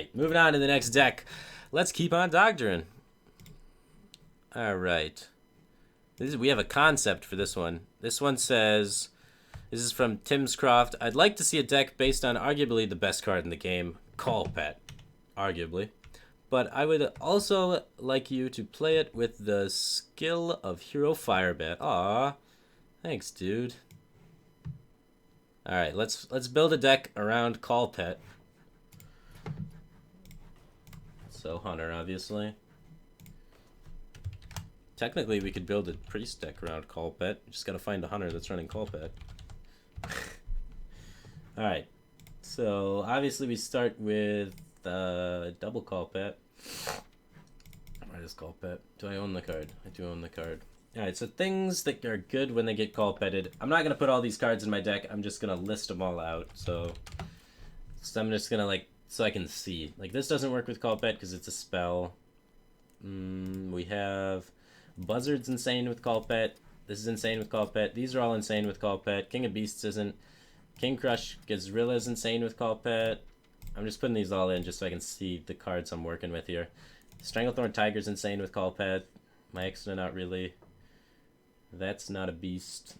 Alright, moving on to the next deck. Let's keep on doctoring. Alright. We have a concept for this one. This one says, this is from Tim's Croft. I'd like to see a deck based on arguably the best card in the game, Call Pet. Arguably. But I would also like you to play it with the skill of Hero Firebat. Aw. Thanks, dude. Alright, let's build a deck around Call Pet. So Hunter, obviously. Technically, we could build a priest deck around Call Pet. Just gotta find a hunter that's running Call Pet. Alright. So, obviously we start with double Call Pet. Where is Call Pet? Do I own the card? I do own the card. Alright, so things that are good when they get Call Petted. I'm not gonna put all these cards in my deck. I'm just gonna list them all out. So I'm just gonna, like, so I can see. Like, this doesn't work with Call Pet because it's a spell. We have Buzzard's insane with Call Pet. This is insane with Call Pet. These are all insane with Call Pet. King of Beasts isn't. King Crush Gazrilla's insane with Call Pet. I'm just putting these all in just so I can see the cards I'm working with here. Stranglethorn Tiger's insane with Call Pet. My Extra, not really. That's not a beast.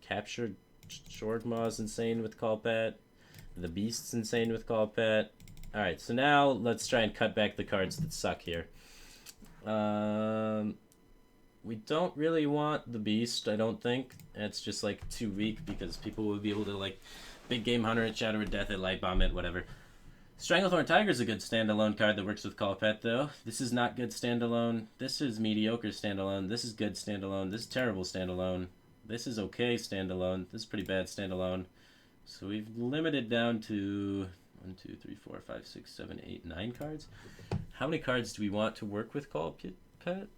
Captured Shortmaw's insane with Call Pet. The Beast's insane with Call Pet. Alright, so now let's try and cut back the cards that suck here. We don't really want the Beast, I don't think. It's just, like, too weak because people will be able to, like, Big Game Hunter it, Shadow of Death it, Light Bomb it, whatever. Stranglethorn Tiger's a good standalone card that works with Call Pet, though. This is not good standalone. This is mediocre standalone. This is good standalone. This is terrible standalone. This is okay standalone. This is pretty bad standalone. So we've limited down to 1, 2, 3, 4, 5, 6, 7, 8, 9 cards. How many cards do we want to work with Call Pet?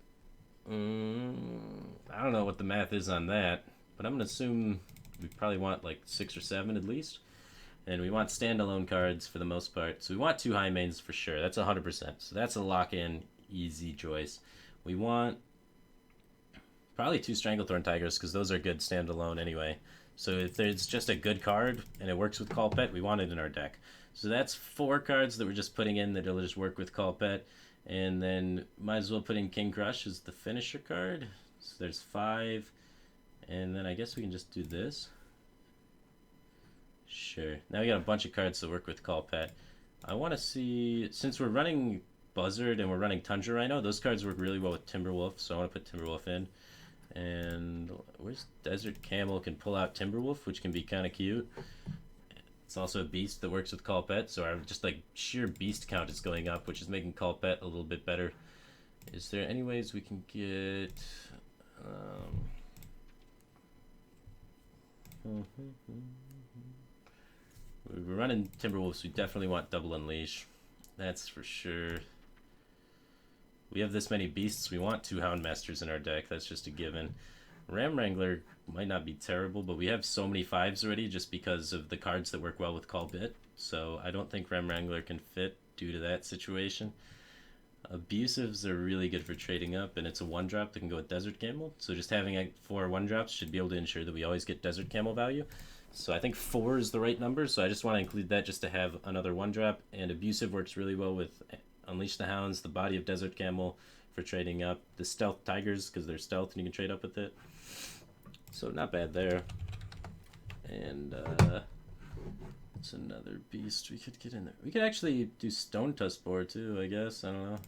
I don't know what the math is on that, but I'm going to assume we probably want like 6 or 7 at least. And we want standalone cards for the most part. So we want 2 high mains for sure. That's 100%. So that's a lock-in, easy choice. We want probably 2 Stranglethorn Tigers because those are good standalone anyway. So if there's just a good card and it works with Call Pet, we want it in our deck. So that's 4 cards that we're just putting in that'll just work with Call Pet. And then might as well put in King Crush as the finisher card. So there's 5. And then I guess we can just do this. Sure. Now we got a bunch of cards that work with Call Pet. I want to see, since we're running Buzzard and we're running Tundra Rhino, those cards work really well with Timberwolf, so I want to put Timberwolf in. And where's Desert Camel can pull out Timberwolf, which can be kind of cute. It's also a beast that works with Call Pet, so our just like sheer beast count is going up, which is making Call Pet a little bit better. Is there any ways we can get we're running Timberwolves, we definitely want double Unleash. That's for sure. We have this many beasts, we want 2 Houndmasters in our deck, that's just a given. Ram Wrangler might not be terrible, but we have so many 5s already just because of the cards that work well with Call Pet. So I don't think Ram Wrangler can fit due to that situation. Abusives are really good for trading up, and it's a 1-drop that can go with Desert Camel. So just having 4 1-drops should be able to ensure that we always get Desert Camel value. So I think 4 is the right number, so I just want to include that just to have another 1-drop. And Abusive works really well with Unleash the Hounds, the body of Desert Camel for trading up. The Stealth Tigers, because they're stealth and you can trade up with it. So not bad there. And it's another beast we could get in there. We could actually do Stone Tusk Boar too, I guess. I don't know.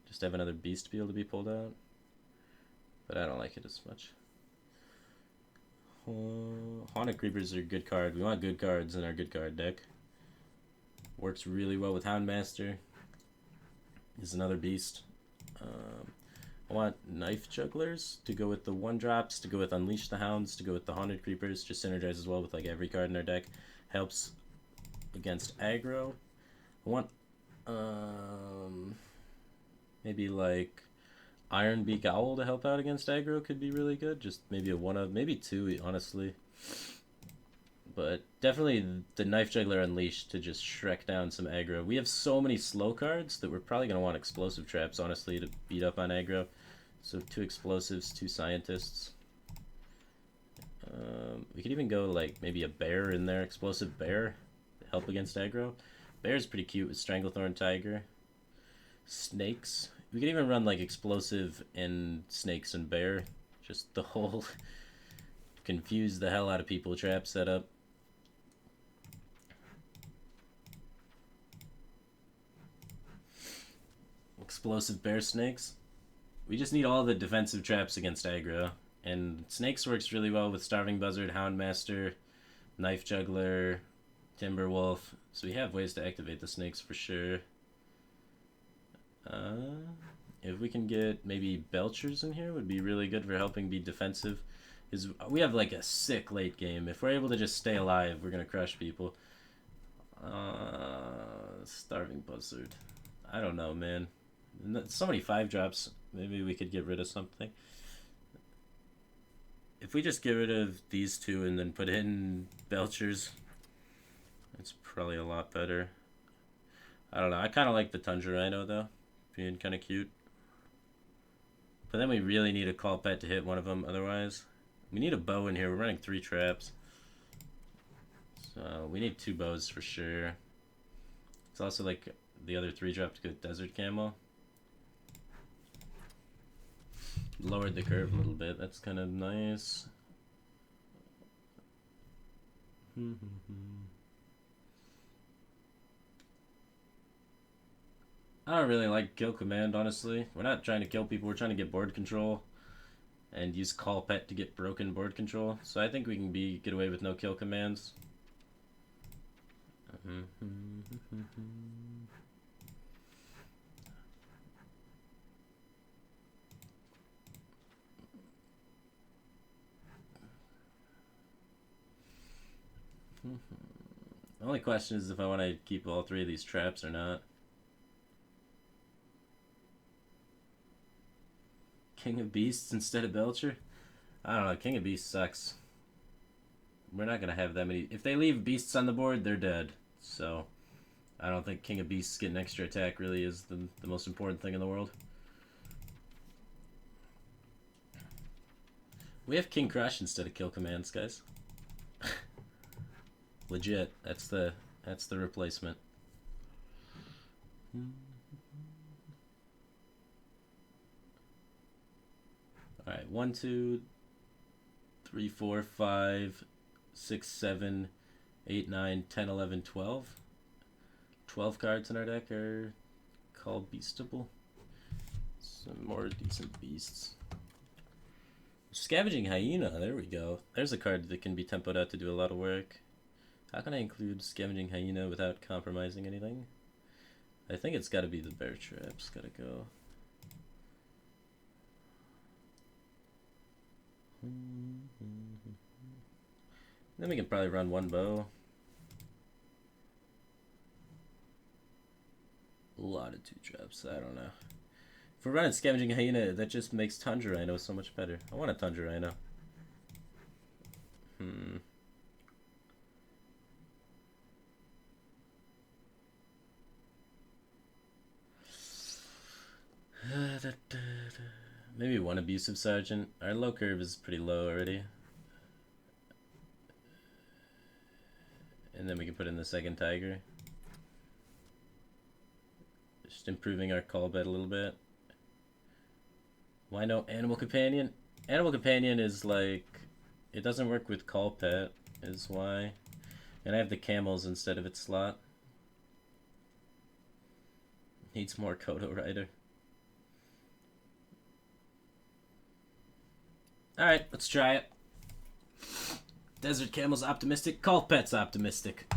Just have another beast to be able to be pulled out. But I don't like it as much. Haunted Creepers are a good card. We want good cards in our good card deck. Works really well with Houndmaster. Is another beast. I want Knife Jugglers to go with the 1-drops, to go with Unleash the Hounds, to go with the Haunted Creepers. Just synergizes well with like every card in our deck. Helps against aggro. I want maybe like Ironbeak Owl to help out against aggro could be really good. Just maybe a 1 of, maybe 2 honestly. But definitely the Knife Juggler Unleashed to just Shrek down some aggro. We have so many slow cards that we're probably going to want Explosive Traps, honestly, to beat up on aggro. So 2 Explosives, 2 Scientists. We could even go like maybe a Bear in there, Explosive Bear, to help against aggro. Bear's pretty cute with Stranglethorn Tiger. Snakes. We could even run like explosive and snakes and bear. Just the whole confuse the hell out of people trap setup. Explosive bear snakes. We just need all the defensive traps against aggro. And snakes works really well with Starving Buzzard, Houndmaster, Knife Juggler, Timberwolf. So we have ways to activate the snakes for sure. If we can get maybe Belchers in here, would be really good for helping be defensive. We have like a sick late game. If we're able to just stay alive, we're gonna crush people. Starving Buzzard. I don't know, man. So many 5-drops. Maybe we could get rid of something. If we just get rid of these two and then put in Belchers, it's probably a lot better. I don't know. I kind of like the Tundra Rhino, though. Being kind of cute. But then we really need a call pet to hit one of them, otherwise. We need a bow in here. We're running 3 traps. So we need 2 bows for sure. It's also like the other 3-drop to go Desert Camo. Lowered the curve a little bit. That's kind of nice. I don't really like kill command, honestly. We're not trying to kill people. We're trying to get board control and use call pet to get broken board control. So I think we can get away with no kill commands. The only question is if I want to keep all 3 of these traps or not. King of Beasts instead of Belcher? I don't know, King of Beasts sucks. We're not going to have that many. If they leave Beasts on the board, they're dead. So, I don't think King of Beasts getting extra attack really is the most important thing in the world. We have King Crush instead of kill commands, guys. Legit. That's the replacement. Alright, 1, 2, 3, 4, 5, 6, 7, 8, 9, 10, 11, 12. 12 cards in our deck are called beastable. Some more decent beasts. Scavenging Hyena, there we go. There's a card that can be tempoed out to do a lot of work. How can I include Scavenging Hyena without compromising anything? I think it's gotta be the bear traps, gotta go. Then we can probably run 1 bow. A lot of 2 traps, I don't know. If we're running Scavenging Hyena, that just makes Tundra Rhino so much better. I want a Tundra Rhino. Maybe 1 Abusive Sergeant. Our low curve is pretty low already. And then we can put in the second Tiger. Just improving our call bet a little bit. Why no Animal Companion? Animal Companion is like... It doesn't work with call pet, is why. And I have the camels instead of its slot. Needs more Kodo Rider. Alright, let's try it. Desert Camel's optimistic, Call Pet's optimistic.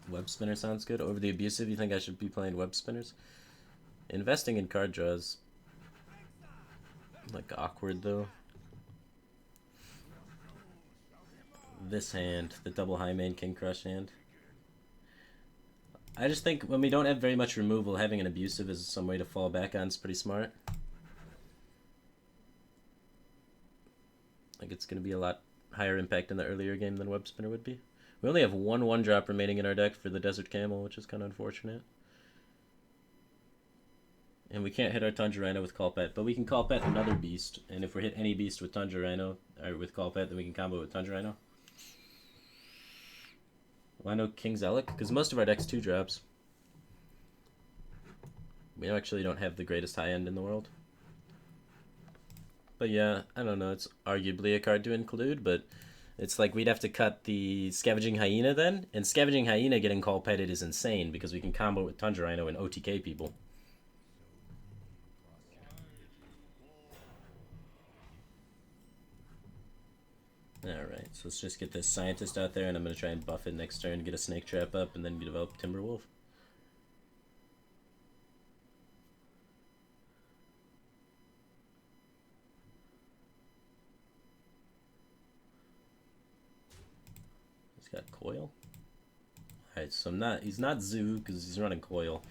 Web spinner sounds good. Over the abusive, you think I should be playing web spinners? Investing in card draws. Like awkward though. This hand, the double high main King Crush hand. I just think when we don't have very much removal, having an abusive is some way to fall back on is pretty smart. Like it's going to be a lot higher impact in the earlier game than Web Spinner would be. We only have 1 1-drop remaining in our deck for the Desert Camel, which is kind of unfortunate. And we can't hit our Tundra Rhino with Call Pet, but we can Call Pet another beast. And if we hit any beast with Tundra Rhino, or with Call Pet, then we can combo with Tundra Rhino. Why no King's Elec? Because most of our deck's 2-drops. We actually don't have the greatest high end in the world. But yeah, I don't know. It's arguably a card to include, but it's like we'd have to cut the Scavenging Hyena then. And Scavenging Hyena getting Call Petted is insane because we can combo with Tundra Rhino and OTK people. Alright, so let's just get this Scientist out there, and I'm going to try and buff it next turn, get a Snake Trap up, and then develop Timberwolf. He's got Coil. Alright, so he's not Zoo, because he's running Coil,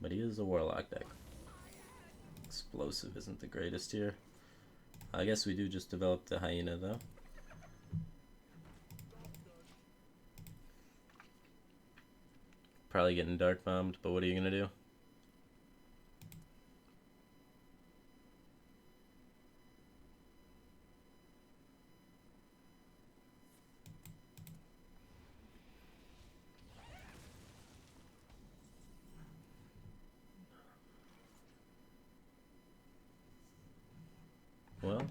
but he is a Warlock deck. Explosive isn't the greatest here. I guess we do just develop the Hyena, though. Probably getting Dark Bombed, but what are you gonna do? Well,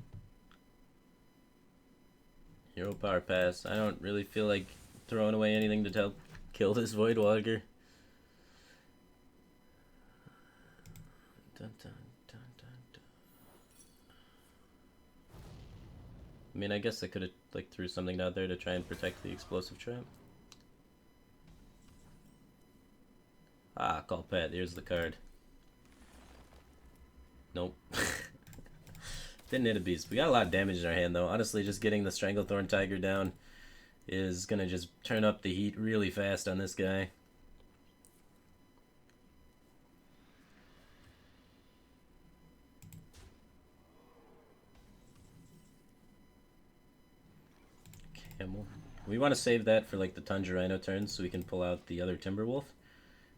Hero Power Pass. I don't really feel like throwing away anything to help kill this Voidwalker. Dun, dun, dun, dun, dun. I mean, I guess I could have like threw something out there to try and protect the explosive trap. Ah, Call Pet. Here's the card. Nope. Didn't hit a beast. We got a lot of damage in our hand, though. Honestly, just getting the Stranglethorn Tiger down is gonna just turn up the heat really fast on this guy. Camel. We want to save that for like the Tundra Rhino turns so we can pull out the other Timberwolf.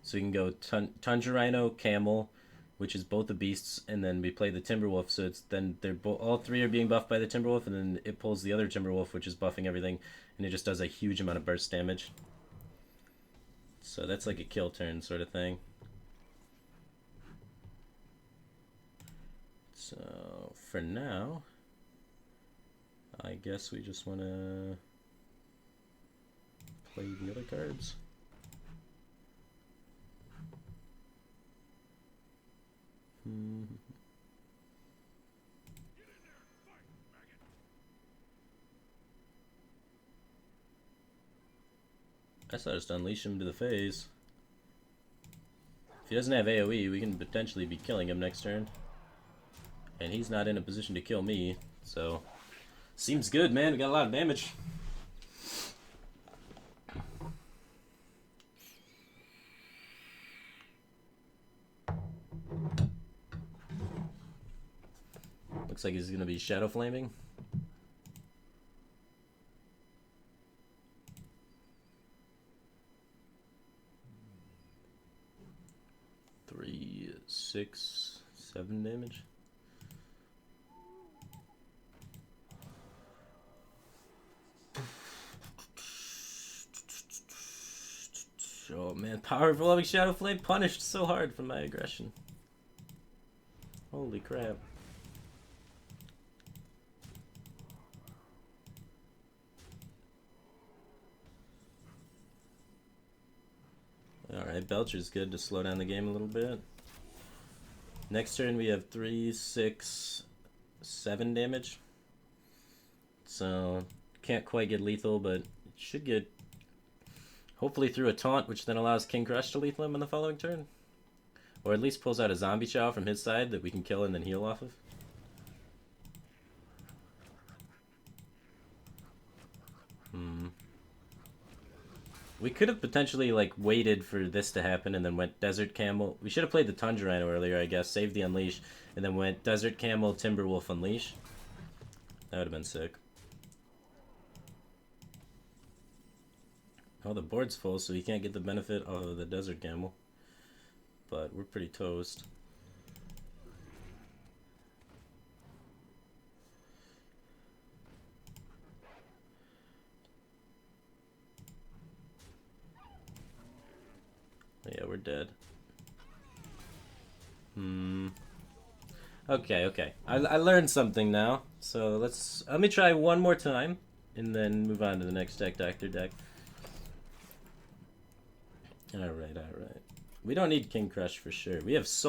So we can go Tundra Rhino, Camel, which is both the beasts, and then we play the Timberwolf. So it's then they're all three are being buffed by the Timberwolf, and then it pulls the other Timberwolf, which is buffing everything, and it just does a huge amount of burst damage. So that's like a kill turn sort of thing. So for now, I guess we just want to play the other cards. I thought just unleash him to the phase. If he doesn't have AoE, we can potentially be killing him next turn. And he's not in a position to kill me, so... Seems good, man. We got a lot of damage. Looks like he's going to be Shadow Flaming. Three, 6, 7 damage. Oh man, powerful loving Shadow Flame punished so hard from my aggression. Holy crap. Alright, Belcher's good to slow down the game a little bit. Next turn we have 3, 6, 7 damage. So, can't quite get lethal, but should get hopefully through a taunt, which then allows King Crush to lethal him on the following turn. Or at least pulls out a Zombie Chow from his side that we can kill and then heal off of. We could have potentially like waited for this to happen and then went Desert Camel. We should have played the Tundra Rhino earlier, I guess, saved the Unleash, and then went Desert Camel, Timberwolf, Unleash. That would have been sick. Oh, the board's full, so he can't get the benefit of the Desert Camel. But we're pretty toast. dead. Okay. I learned something now. So let me try one more time and then move on to the next Deckdoctor deck. Alright. We don't need King Crush for sure. We have so